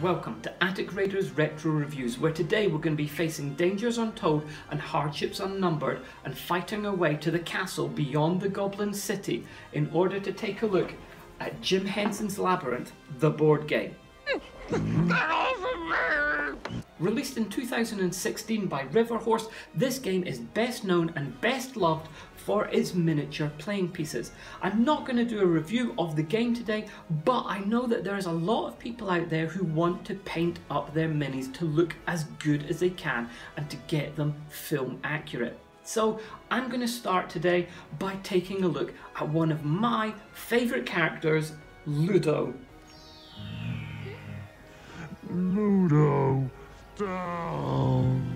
Welcome to Attic Raiders Retro Reviews, where today we're going to be facing dangers untold and hardships unnumbered and fighting our way to the castle beyond the Goblin City in order to take a look at Jim Henson's Labyrinth, the board game. Released in 2016 by Riverhorse, this game is best known and best loved for its miniature playing pieces. I'm not going to do a review of the game today, but I know that there's a lot of people out there who want to paint up their minis to look as good as they can and to get them film accurate. So I'm going to start today by taking a look at one of my favourite characters, Ludo. Ludo, down.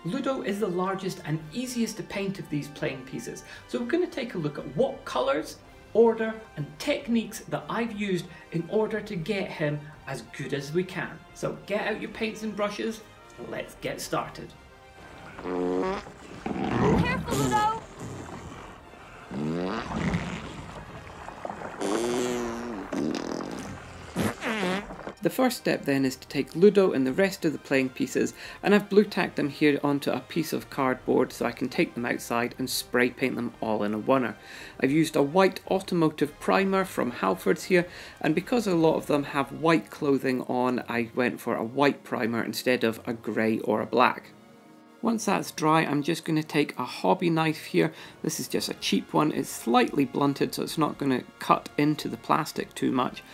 Ludo is the largest and easiest to paint of these playing pieces, so we're going to take a look at what colours, order and techniques that I've used in order to get him as good as we can. So get out your paints and brushes, and let's get started. Careful, Ludo! The first step then is to take Ludo and the rest of the playing pieces, and I've blue tacked them here onto a piece of cardboard so I can take them outside and spray paint them all in a oneer. I've used a white automotive primer from Halford's here, and because a lot of them have white clothing on, I went for a white primer instead of a grey or a black. Once that's dry, I'm just going to take a hobby knife here. This is just a cheap one. It's slightly blunted so it's not going to cut into the plastic too much.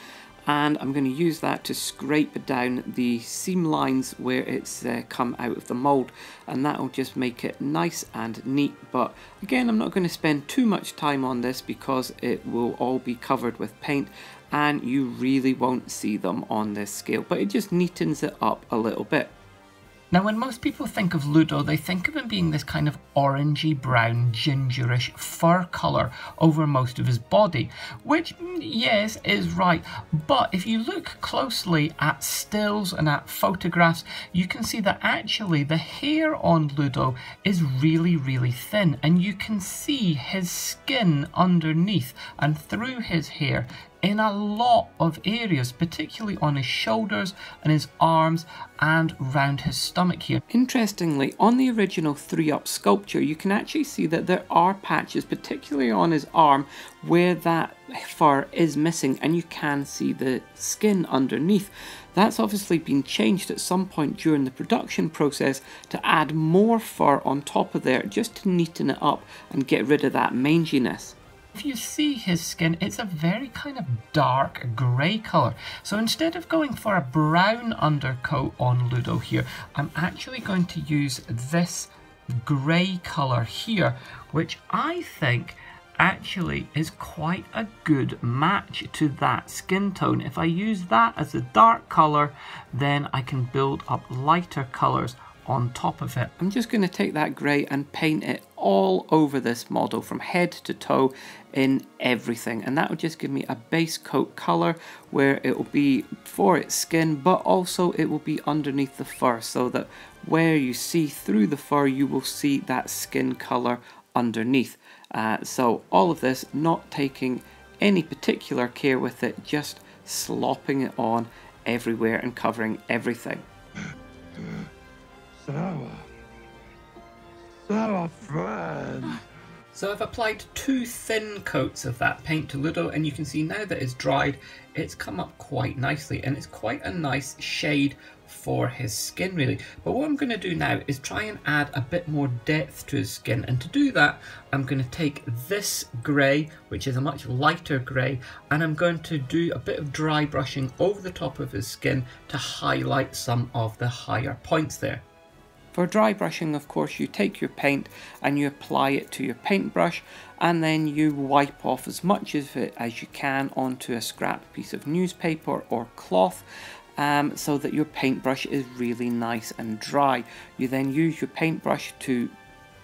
And I'm going to use that to scrape down the seam lines where it's come out of the mould, and that will just make it nice and neat. But again, I'm not going to spend too much time on this because it will all be covered with paint and you really won't see them on this scale, but it just neatens it up a little bit. Now, when most people think of Ludo, they think of him being this kind of orangey brown, gingerish fur colour over most of his body, which, yes, is right. But if you look closely at stills and at photographs, you can see that actually the hair on Ludo is really, really thin, and you can see his skin underneath and through his hair in a lot of areas, particularly on his shoulders and his arms and round his stomach here. Interestingly, on the original 3-up sculpture, you can actually see that there are patches, particularly on his arm, where that fur is missing and you can see the skin underneath. That's obviously been changed at some point during the production process to add more fur on top of there, just to neaten it up and get rid of that manginess. If you see his skin, it's a very kind of dark grey colour. So instead of going for a brown undercoat on Ludo here, I'm actually going to use this grey colour here, which I think actually is quite a good match to that skin tone. If I use that as a dark colour, then I can build up lighter colours on top of it. I'm just going to take that grey and paint it all over this model from head to toe in everything, and that will just give me a base coat colour where it will be for its skin, but also it will be underneath the fur, so that where you see through the fur you will see that skin colour underneath. So all of this, not taking any particular care with it, just slopping it on everywhere and covering everything. Sour friend. So I've applied 2 thin coats of that paint to Ludo, and you can see now that it's dried, it's come up quite nicely, and it's quite a nice shade for his skin really. But what I'm going to do now is try and add a bit more depth to his skin, and to do that I'm going to take this grey, which is a much lighter grey, and I'm going to do a bit of dry brushing over the top of his skin to highlight some of the higher points there. For dry brushing, of course, you take your paint and you apply it to your paintbrush, and then you wipe off as much of it as you can onto a scrap piece of newspaper or cloth, so that your paintbrush is really nice and dry. You then use your paintbrush to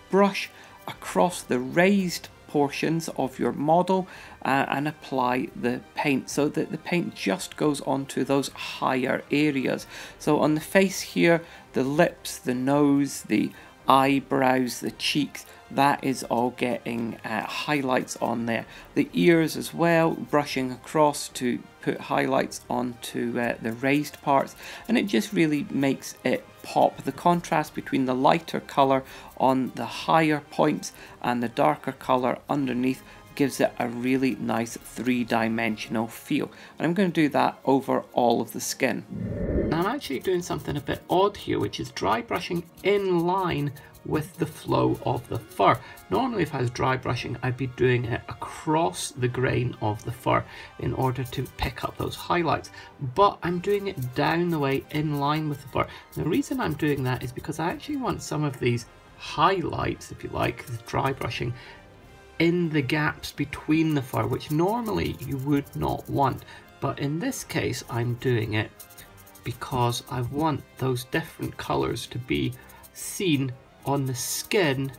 brush across the raised portions of your model and apply the paint so that the paint just goes onto those higher areas. So on the face here, the lips, the nose, the eyebrows, the cheeks, that is all getting highlights on there. The ears as well, brushing across to put highlights onto the raised parts, and it just really makes it pop. The contrast between the lighter colour on the higher points and the darker colour underneath gives it a really nice three-dimensional feel. And I'm going to do that over all of the skin. Now I'm actually doing something a bit odd here, which is dry brushing in line with the flow of the fur. Normally if I was dry brushing, I'd be doing it across the grain of the fur in order to pick up those highlights, but I'm doing it down the way in line with the fur. And the reason I'm doing that is because I actually want some of these highlights, if you like, the dry brushing, in the gaps between the fur, which normally you would not want, but in this case I'm doing it because I want those different colours to be seen on the skin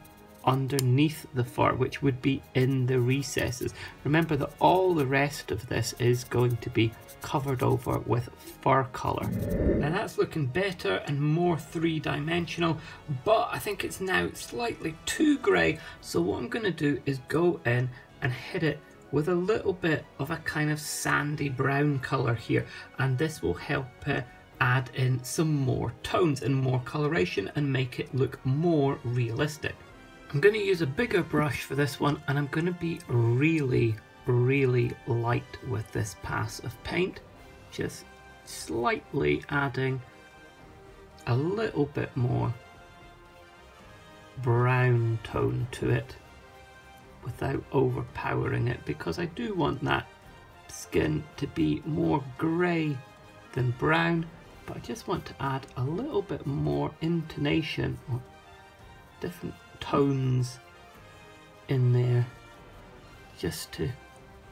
underneath the fur, which would be in the recesses. Remember that all the rest of this is going to be covered over with fur colour. Now that's looking better and more three-dimensional, but I think it's now slightly too grey, so what I'm going to do is go in and hit it with a little bit of a kind of sandy brown colour here, and this will help add in some more tones and more coloration and make it look more realistic. I'm going to use a bigger brush for this one, and I'm going to be really light with this pass of paint, just slightly adding a little bit more brown tone to it without overpowering it, because I do want that skin to be more grey than brown, but I just want to add a little bit more intonation or different tones in there, just to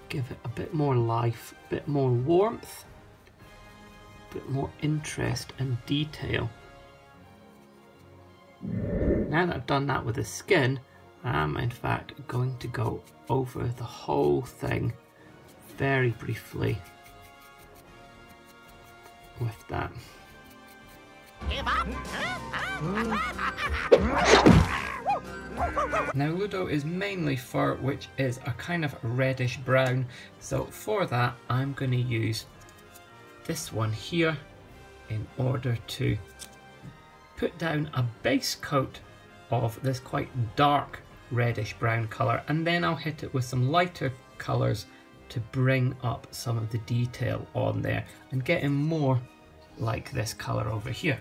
give it a bit more life, a bit more warmth, a bit more interest and detail. Now that I've done that with the skin, I'm in fact going to go over the whole thing very briefly with that. Now Ludo is mainly fur, which is a kind of reddish brown, so for that I'm going to use this one here in order to put down a base coat of this quite dark reddish brown colour, and then I'll hit it with some lighter colours to bring up some of the detail on there and get him more like this colour over here.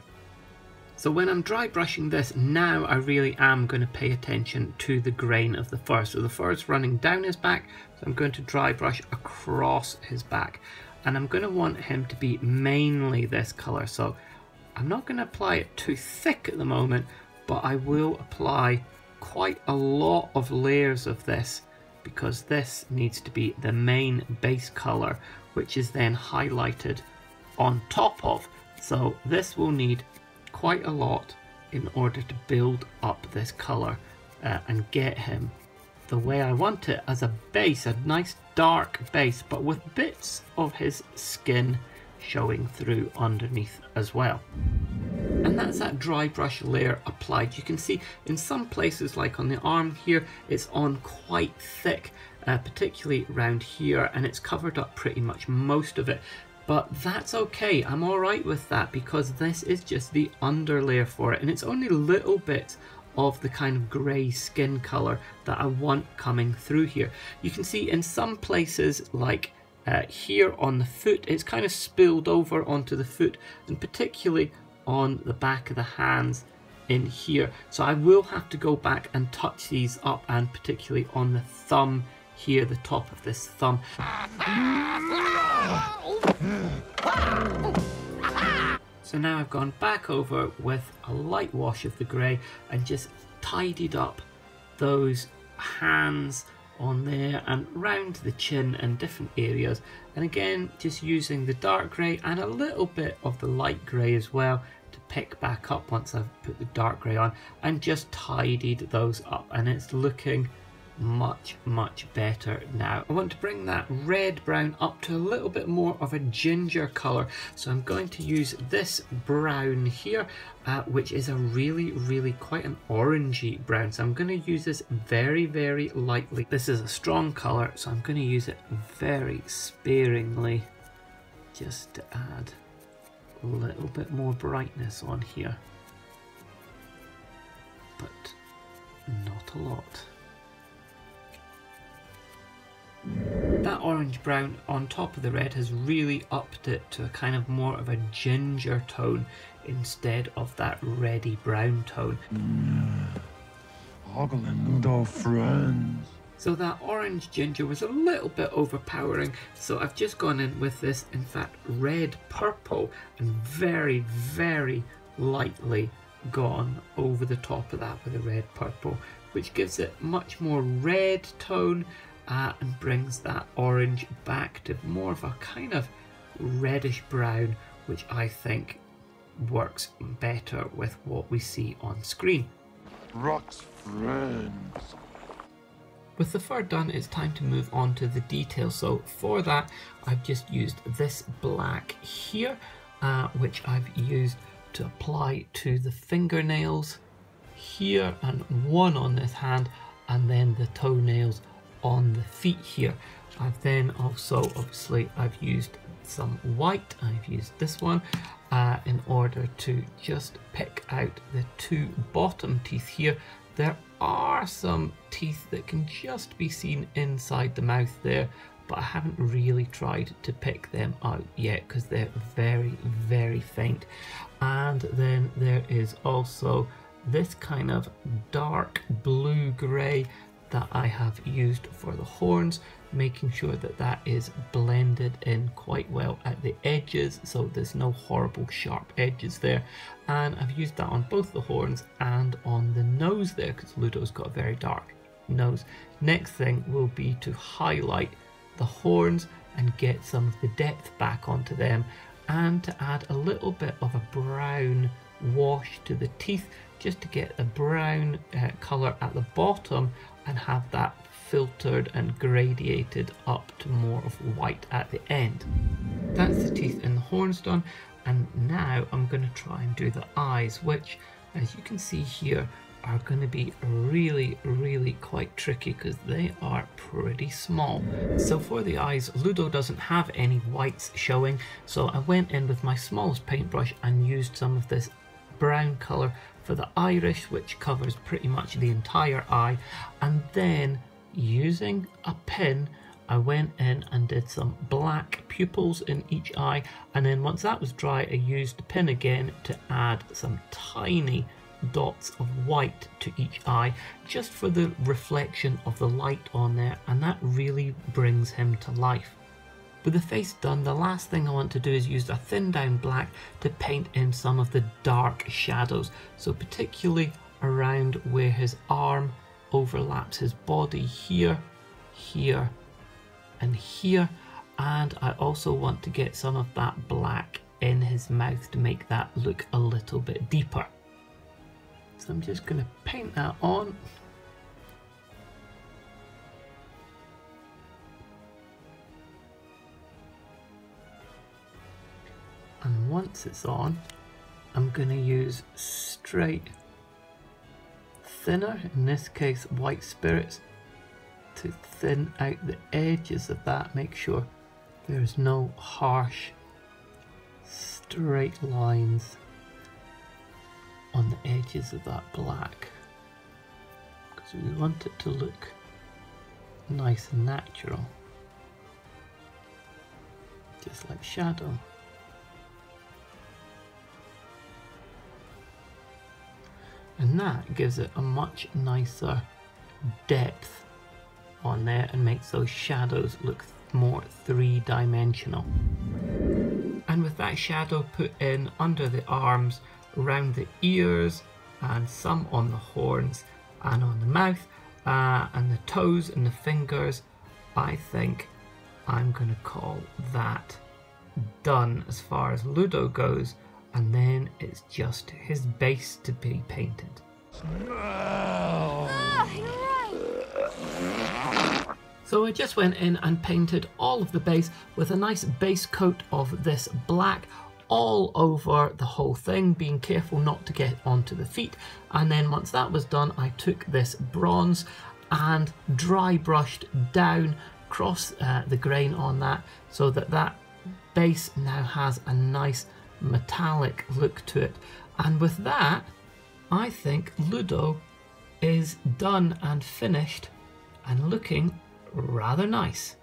So when I'm dry brushing this, now I really am going to pay attention to the grain of the fur. So the fur is running down his back, so I'm going to dry brush across his back. And I'm going to want him to be mainly this colour. So I'm not going to apply it too thick at the moment, but I will apply quite a lot of layers of this, because this needs to be the main base colour, which is then highlighted on top of. So this will need quite a lot in order to build up this colour and get him the way I want it, as a base, a nice dark base, but with bits of his skin showing through underneath as well. And that's that dry brush layer applied. You can see in some places, like on the arm here, it's on quite thick, particularly around here, and it's covered up pretty much most of it. But that's okay, I'm alright with that, because this is just the underlayer for it, and it's only little bits of the kind of grey skin colour that I want coming through here. You can see in some places, like here on the foot, it's kind of spilled over onto the foot, and particularly on the back of the hands in here. So I will have to go back and touch these up, and particularly on the thumb here, the top of this thumb. So now I've gone back over with a light wash of the grey and just tidied up those hands on there and round the chin and different areas, and again just using the dark grey and a little bit of the light grey as well to pick back up once I've put the dark grey on, and just tidied those up, and it's looking much better now. I want to bring that red brown up to a little bit more of a ginger colour, so I'm going to use this brown here, which is a really quite an orangey brown, so I'm going to use this very lightly. This is a strong colour, so I'm going to use it very sparingly just to add a little bit more brightness on here, but not a lot. That orange brown on top of the red has really upped it to a kind of more of a ginger tone instead of that reddy brown tone. Goblin Ludo friends. So that orange ginger was a little bit overpowering, so I've just gone in with this, in fact, red purple, and very lightly gone over the top of that with a red purple, which gives it much more red tone and brings that orange back to more of a kind of reddish brown, which I think works better with what we see on screen. Rock's friends. With the fur done, it's time to move on to the detail. So for that, I've just used this black here, which I've used to apply to the fingernails here, and one on this hand, and then the toenails on the feet here. I've then also, obviously, I've used some white. I've used this one in order to just pick out the two bottom teeth here. There are some teeth that can just be seen inside the mouth there, but I haven't really tried to pick them out yet because they're very faint. And then there is also this kind of dark blue-grey that I have used for the horns, making sure that that is blended in quite well at the edges, so there's no horrible sharp edges there. And I've used that on both the horns and on the nose there, because Ludo's got a very dark nose. Next thing will be to highlight the horns and get some of the depth back onto them, and to add a little bit of a brown wash to the teeth, just to get a brown colour at the bottom and have that filtered and gradiated up to more of white at the end. That's the teeth and the horns done, and now I'm going to try and do the eyes, which, as you can see here, are going to be really quite tricky because they are pretty small. So for the eyes, Ludo doesn't have any whites showing, so I went in with my smallest paintbrush and used some of this brown colour for the iris, which covers pretty much the entire eye, and then using a pin I went in and did some black pupils in each eye, and then once that was dry I used the pin again to add some tiny dots of white to each eye, just for the reflection of the light on there, and that really brings him to life. With the face done, the last thing I want to do is use a thin down black to paint in some of the dark shadows, so particularly around where his arm overlaps his body here, here and here, and I also want to get some of that black in his mouth to make that look a little bit deeper. So I'm just going to paint that on. And once it's on, I'm going to use straight thinner, in this case white spirits, to thin out the edges of that, make sure there's no harsh straight lines on the edges of that black, because we want it to look nice and natural, just like shadow. And that gives it a much nicer depth on there and makes those shadows look more three-dimensional. And with that shadow put in under the arms, around the ears, and some on the horns and on the mouth, and the toes and the fingers, I think I'm going to call that done as far as Ludo goes. And then it's just his base to be painted. Smell. You're right. So I just went in and painted all of the base with a nice base coat of this black all over the whole thing, being careful not to get onto the feet. And then once that was done, I took this bronze and dry brushed down across the grain on that, so that that base now has a nice metallic look to it. And with that, I think Ludo is done and finished and looking rather nice.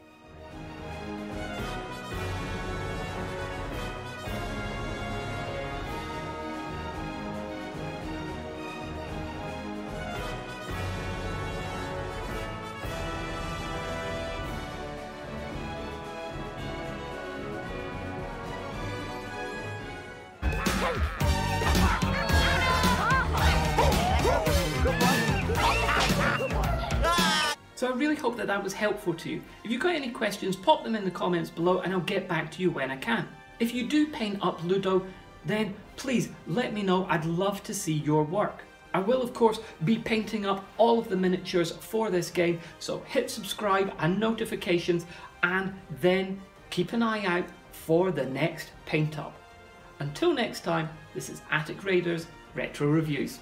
So I really hope that that was helpful to you. If you've got any questions, pop them in the comments below and I'll get back to you when I can. If you do paint up Ludo, then please let me know. I'd love to see your work. I will of course be painting up all of the miniatures for this game, so hit subscribe and notifications, and then keep an eye out for the next paint up. Until next time, this is Attic Raiders Retro Reviews.